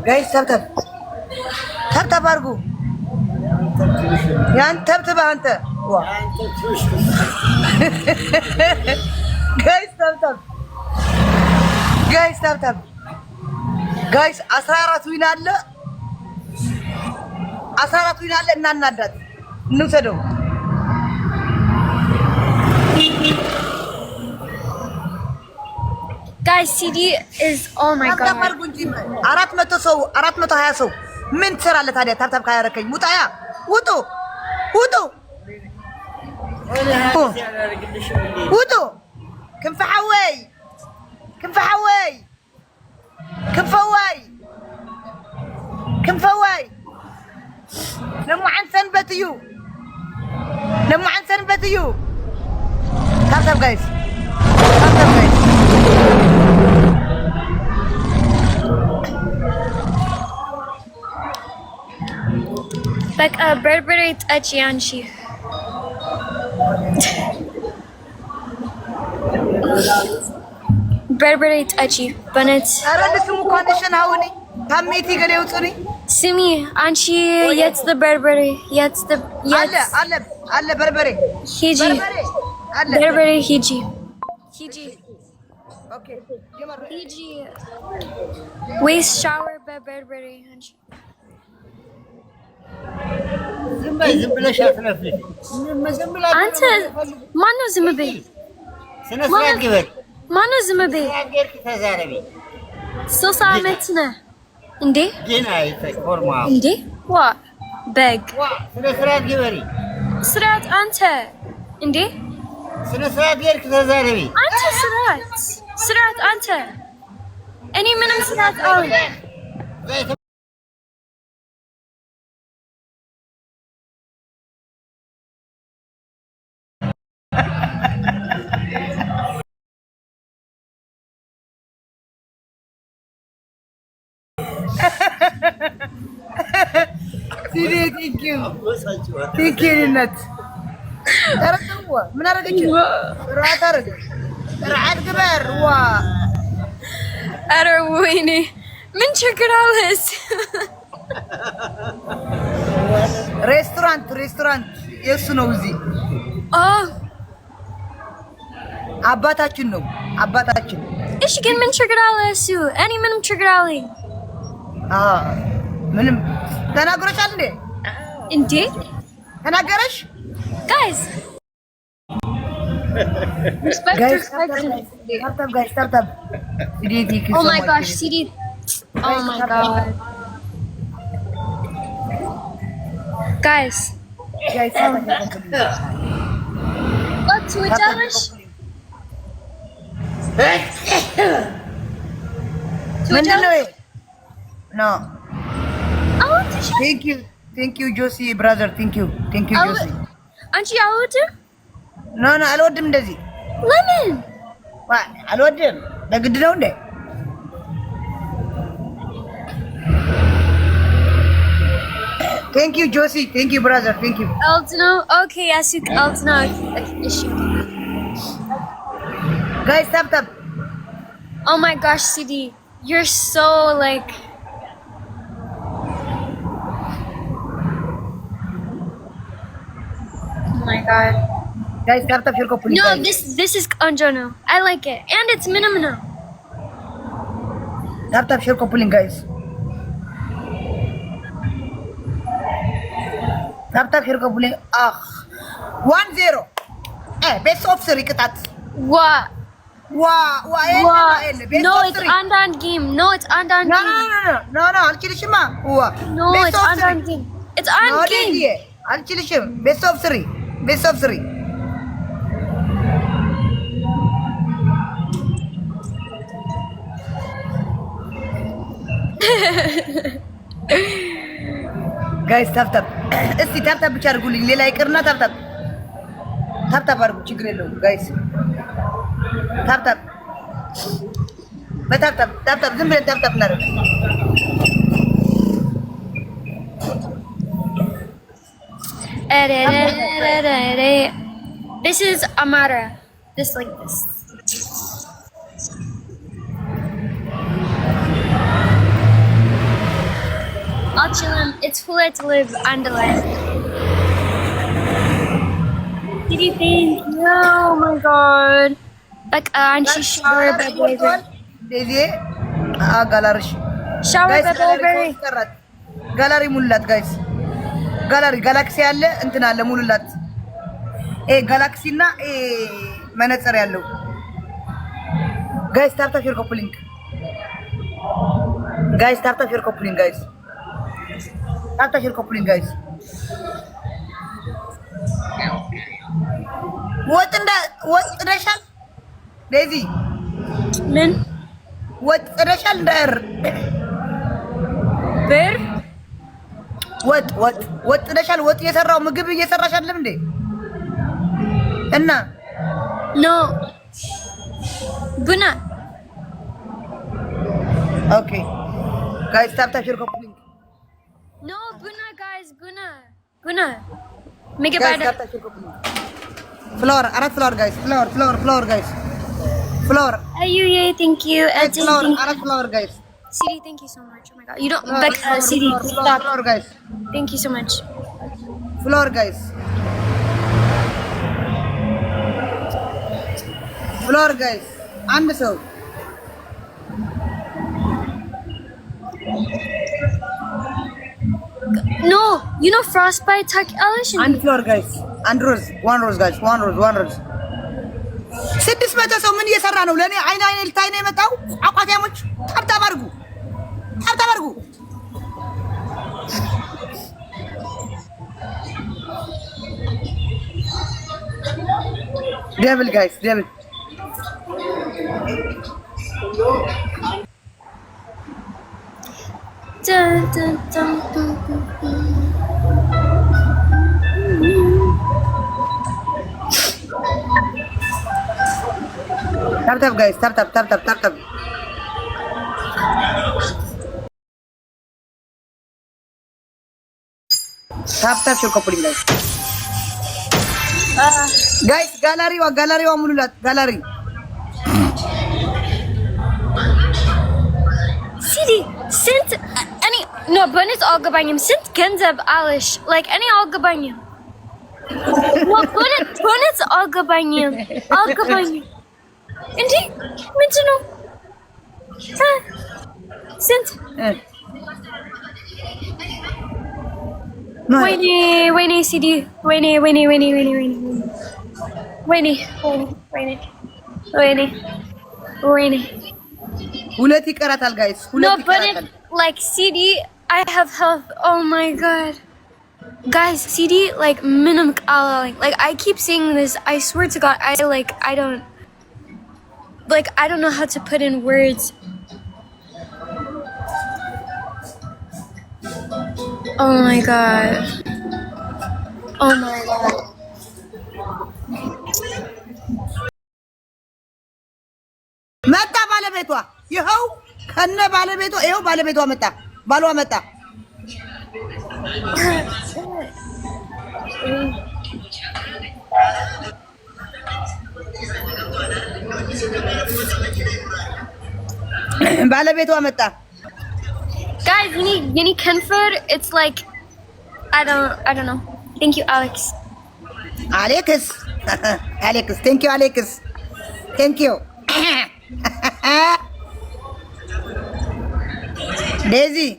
ጋይስ ተብተብ አድርጉ። ያን ተብተብ አንተ ጋይስ ተብተብ ጋይስ 14 ዊን አለ 14 ዊን አለ። እናናዳት እንውሰደው። Guys, CD is oh my god. 400 ሰው 420 ሰው ምን ትሰራለህ ታዲያ? ታብታብ ካያረከኝ ሙጣያ ውጡ ክንፈሐወይ ለሙዓን ሰንበት እዩ ታብታብ ጋይስ በቃ በርበሬ ጠጪ አንቺ። በርበሬ ጠጪ በነት አረድስሙ ኮንዲሽን አሁን ታሜቲ ገለ ይውጡኒ ስሚ አንቺ የትስ በርበሬ አለ በርበሬ ሂጂ በርበሬ ሂጂ ኦኬ ሂጂ ወይስ ሻወር በበርበሬ አንቺ ዝም ብለሽ አትለፍልፊ። አንተ ማነው ዝም በይ? ስነ ስርዓት ግበሪ። ማነው ዝም በይ? ተዛረቢ 3 ዓመት ነህ እንዴ? ግን አይተቆርማ እንዴ ዋ በግ ስነ ስርዓት ግበሪ። ስርዓት አንተ እንዴ? ስነ ስርዓት ገርክ ተዛረቢ። አንተ ስርዓት አንተ እኔ ምንም ስርዓት አሁን ሲዲ ቴንኪ ነት ተረከው ምን አረገች? ራታ አረገች ራዓት ግበር ዋ ኧረ ወይኔ ምን ችግር አለስ? ሬስቶራንት የሱ ነው እዚህ አባታችን ነው አባታችን። እሺ ግን ምን ችግር አለ እሱ? እኔ ምንም ችግር አለኝ። ምንም ተናግሮሻል እንዴ? ተናገረሽ? ጋይስ ታብታብ Oh my gosh, CD. Oh my god. Guys. What's with us? No. I want to show. Thank you, Josie, brother. Thank you, Josie. Aren't you out? No, አልወድም እንደዚህ። ለምን? አልወድም። በግድ ነው እንዴ? Thank you, Josie. Thank you, brother. Thank you. Eltno? Okay, yes, you Eltno. Guys, tap. Oh my gosh, CD. You're so like oh my god. Guys, tap your couple. No, this is Anjono. I like it. And it's minimum. Tap your couple, guys. Tap your couple. 1-0. Best of 3 ቅጣት. What? No, it's አንዳንድ game. No, አልችልሽማ። No, it's አንዳንድ game. It's on game. አልችልሽም። Best of 3. ጋይስ ታፕ እስቲ ታፕ ብቻ አድርጉልኝ። ሌላ ይቅርና ታፕ አድርጉ፣ ችግር የለውም ጋይስ። ታፕ ዝም ብለን ታፕ እናደርግ። This is Amara. Just like this. I'll chill him. It's full to live Underland. Did you think? Oh my god. Like and she shower by Burberry. ዴዚ ጋላሪሽ Shower by Burberry. ጋላሪ ሙሉላት ጋይስ። ጋላሪ ጋላክሲ ያለ እንትን አለ ሙሉላት። ጋላክሲ እና መነጽር ያለው ጋይስ ታፕ ሼር ኮፕሊንግ ጋይስ ታፕ ሼር ኮፕሊንግ ጋይስ ታፕ ሼር ኮፕሊንግ ጋይስ ወጥ ደሻል ዴዚ ምን ወጥ ደሻል እንዳር ብር ወጥ ደሻል ወጥ እየሰራው ምግብ እየሰራሽ አይደለም እንዴ እና ኖ ቡና ኦኬ ጋይስ ታፕ ሼር ኮፕሊንግ ኖ ቡና ጋይስ ቡና make it better ፍላወር አራት ፍላወር ጋይስ ፍላወር ጋይስ ፍላወር you thank you ፍላወር አራት ፍላወር ጋይስ CD thank you so much oh my god you don't like CD stop ፍላወር ጋይስ thank you so much ፍላወር ጋይስ ፍላወር ጋይስ አንድ ሰው no you know frostbite tuck Alish አንድ ፍላወር ጋይስ አንድ ሮዝ ዋን ሮዝ ጋይስ ዋን ሮዝ 600 ሰው ምን እየሰራ ነው? ለኔ አይን ልታይ ነው የመጣው። አቋታሞች ታብታብ አድርጉ። ደብል ጋይስ ደብል ታብታብ ጋይስ ታብታብ ሼር ኮፕሊንግ ጋይስ ጋላሪዋ ሙሉላት ጋላሪ ሲዲ ስንት እኔ ኖ በኔት አልገባኝም ስንት ገንዘብ አለሽ like እኔ አልገባኝም በኔት አልገባኝም እንዴ ምንድን ነው ስንት ወይኔ ሲዲ ወይኔ ሁለት ይቀራታል ጋይስ ሁለት ይቀራታል like CD I have health oh my god guys CD like minimum like I keep saying this I swear to god I don't know how to put in words oh my god መጣ ባለቤቷ ይኸው ከነ ባለቤቷ ይኸው ባለቤቷ መጣ ባሏ መጣ ባለቤቷ መጣ guys you need comfort it's like I don't know thank you Alex thank you Alex thank you Daisy